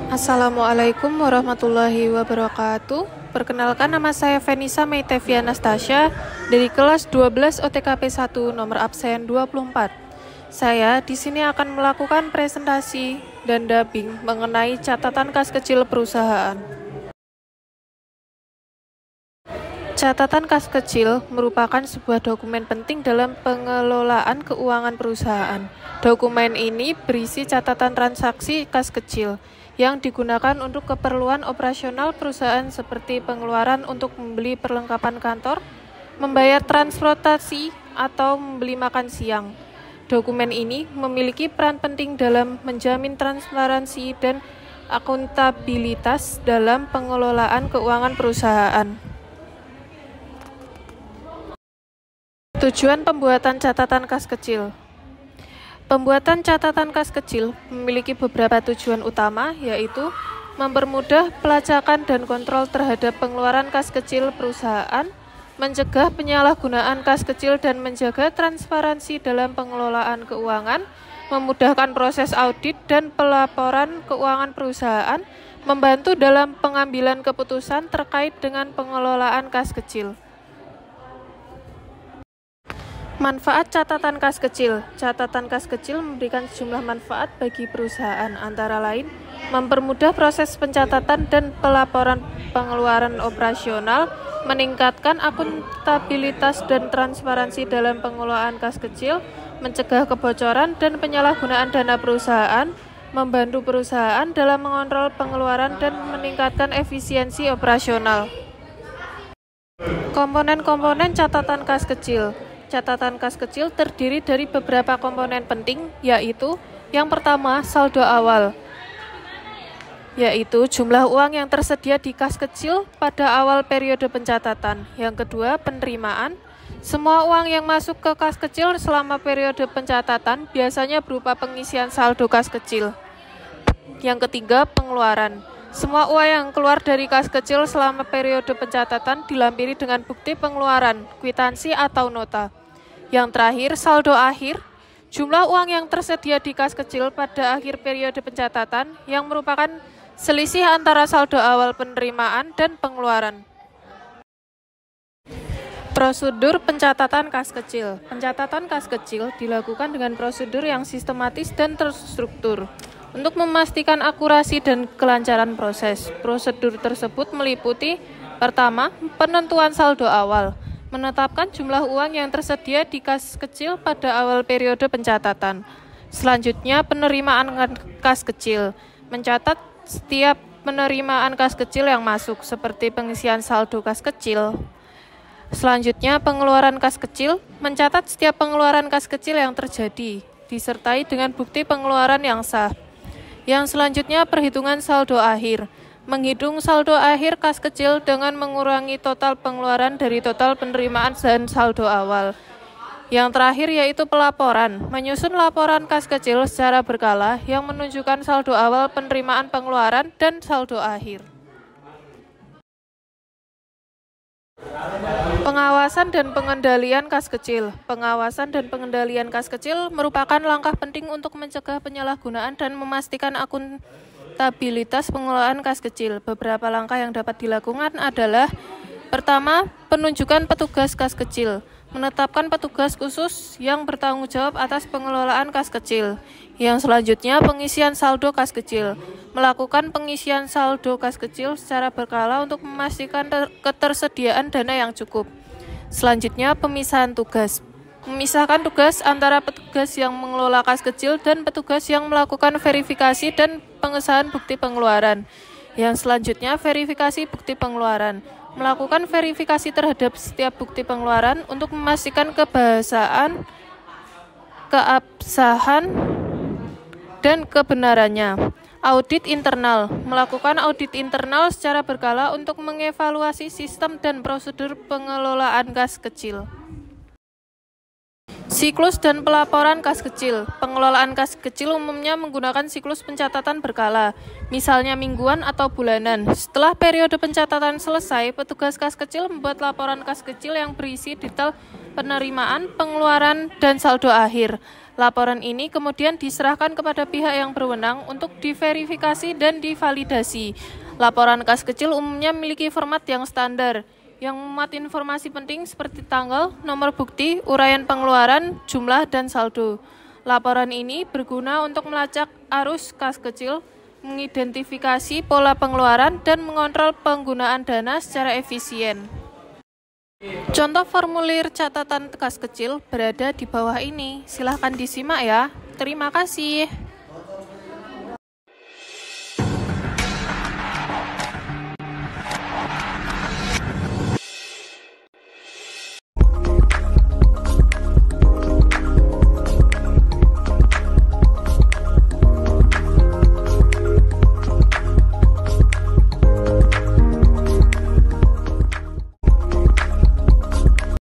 Assalamualaikum warahmatullahi wabarakatuh. Perkenalkan, nama saya Venisa Meitevia Anastasia dari kelas 12 OTKP 1 nomor absen 24. Saya di sini akan melakukan presentasi dan dubbing mengenai catatan kas kecil perusahaan. Catatan kas kecil merupakan sebuah dokumen penting dalam pengelolaan keuangan perusahaan. Dokumen ini berisi catatan transaksi kas kecil yang digunakan untuk keperluan operasional perusahaan seperti pengeluaran untuk membeli perlengkapan kantor, membayar transportasi, atau membeli makan siang. Dokumen ini memiliki peran penting dalam menjamin transparansi dan akuntabilitas dalam pengelolaan keuangan perusahaan. Tujuan pembuatan catatan kas kecil. Pembuatan catatan kas kecil memiliki beberapa tujuan utama, yaitu mempermudah pelacakan dan kontrol terhadap pengeluaran kas kecil perusahaan, mencegah penyalahgunaan kas kecil dan menjaga transparansi dalam pengelolaan keuangan, memudahkan proses audit dan pelaporan keuangan perusahaan, membantu dalam pengambilan keputusan terkait dengan pengelolaan kas kecil. Manfaat catatan kas kecil. Catatan kas kecil memberikan sejumlah manfaat bagi perusahaan, antara lain mempermudah proses pencatatan dan pelaporan pengeluaran operasional, meningkatkan akuntabilitas dan transparansi dalam pengelolaan kas kecil, mencegah kebocoran dan penyalahgunaan dana perusahaan, membantu perusahaan dalam mengontrol pengeluaran dan meningkatkan efisiensi operasional. Komponen-komponen catatan kas kecil. Catatan kas kecil terdiri dari beberapa komponen penting, yaitu yang pertama, saldo awal, yaitu jumlah uang yang tersedia di kas kecil pada awal periode pencatatan. Yang kedua, penerimaan. Semua uang yang masuk ke kas kecil selama periode pencatatan biasanya berupa pengisian saldo kas kecil. Yang ketiga, pengeluaran. Semua uang yang keluar dari kas kecil selama periode pencatatan dilampiri dengan bukti pengeluaran, kwitansi atau nota. Yang terakhir, saldo akhir. Jumlah uang yang tersedia di kas kecil pada akhir periode pencatatan yang merupakan selisih antara saldo awal penerimaan dan pengeluaran. Prosedur pencatatan kas kecil. Pencatatan kas kecil dilakukan dengan prosedur yang sistematis dan terstruktur. Untuk memastikan akurasi dan kelancaran proses, prosedur tersebut meliputi: pertama, penentuan saldo awal, menetapkan jumlah uang yang tersedia di kas kecil pada awal periode pencatatan. Selanjutnya, penerimaan kas kecil, mencatat setiap penerimaan kas kecil yang masuk, seperti pengisian saldo kas kecil. Selanjutnya, pengeluaran kas kecil, mencatat setiap pengeluaran kas kecil yang terjadi, disertai dengan bukti pengeluaran yang sah. Yang selanjutnya, perhitungan saldo akhir. Menghitung saldo akhir kas kecil dengan mengurangi total pengeluaran dari total penerimaan dan saldo awal. Yang terakhir yaitu pelaporan. Menyusun laporan kas kecil secara berkala yang menunjukkan saldo awal, penerimaan, pengeluaran, dan saldo akhir. Pengawasan dan pengendalian kas kecil. Pengawasan dan pengendalian kas kecil merupakan langkah penting untuk mencegah penyalahgunaan dan memastikan akuntabilitas pengelolaan kas kecil. Beberapa langkah yang dapat dilakukan adalah: pertama, penunjukan petugas kas kecil. Menetapkan petugas khusus yang bertanggung jawab atas pengelolaan kas kecil. Yang selanjutnya, pengisian saldo kas kecil. Melakukan pengisian saldo kas kecil secara berkala untuk memastikan ketersediaan dana yang cukup. Selanjutnya, pemisahan tugas. Memisahkan tugas antara petugas yang mengelola kas kecil dan petugas yang melakukan verifikasi dan pengesahan bukti pengeluaran. Yang selanjutnya, verifikasi bukti pengeluaran. Melakukan verifikasi terhadap setiap bukti pengeluaran untuk memastikan keabsahan, dan kebenarannya. Audit internal. Melakukan audit internal secara berkala untuk mengevaluasi sistem dan prosedur pengelolaan kas kecil. Siklus dan pelaporan kas kecil. Pengelolaan kas kecil umumnya menggunakan siklus pencatatan berkala, misalnya mingguan atau bulanan. Setelah periode pencatatan selesai, petugas kas kecil membuat laporan kas kecil yang berisi detail penerimaan, pengeluaran, dan saldo akhir. Laporan ini kemudian diserahkan kepada pihak yang berwenang untuk diverifikasi dan divalidasi. Laporan kas kecil umumnya memiliki format yang standar, yang memuat informasi penting seperti tanggal, nomor bukti, uraian pengeluaran, jumlah, dan saldo. Laporan ini berguna untuk melacak arus kas kecil, mengidentifikasi pola pengeluaran, dan mengontrol penggunaan dana secara efisien. Contoh formulir catatan kas kecil berada di bawah ini. Silahkan disimak ya. Terima kasih.